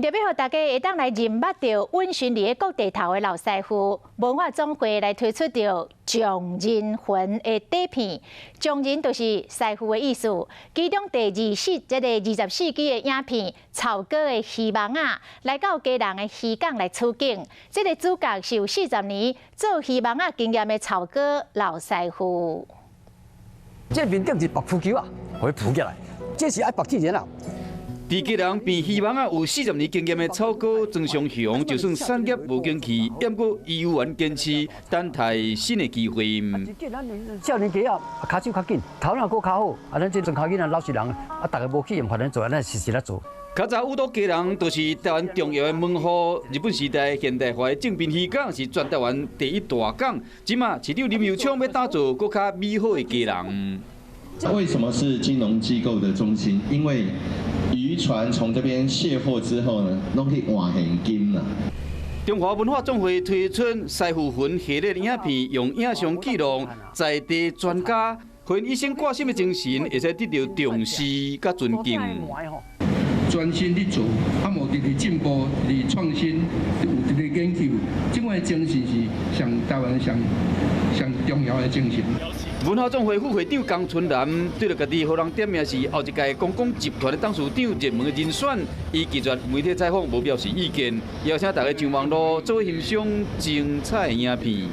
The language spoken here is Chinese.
特别互大家会当来认捌到温驯伫各地头的老师傅，文化总会来推出着匠人魂的底片。匠人就是师傅的意思。其中这个20世纪的影片《草歌的希望啊》，来到家人的渔港来取景。这个主角是有40年做希望啊经验的草歌老师傅。这面顶是白浮球啊，可以浮起来，这是爱白铁人啊。 伫家人变希望啊，有40年经验的草哥曾祥雄，就算产业无景气，不过伊有愿坚持，等待新的机会。少年家啊，骹手较紧，头脑搁较好，啊，咱这种较囡仔老实人，啊，大家无去用法咱做，咱实时来做。较早有岛家人都是台湾重要的门户，日本时代现代化的正滨渔港是全台湾第一大港。即马市长林佑昌要打造更较美好的家人。为什么是金融机构的中心？因为 渔船从这边卸货之后呢，都可以换现金了。中华文化总会推出《师傅魂》系列影片，用影像记录在地专家，凭一生挂心的精神，会使得到重视甲尊敬。专心去做，啊，无直直进步，直直创新，有直直研究，这款精神是上台湾上重要的精神。 文化总会副会长江春兰对着家己互人点名是后一届公共集团的董事长热门的人选，伊拒绝媒体采访，无表示意见，邀请大家上网络做欣赏精彩的影片。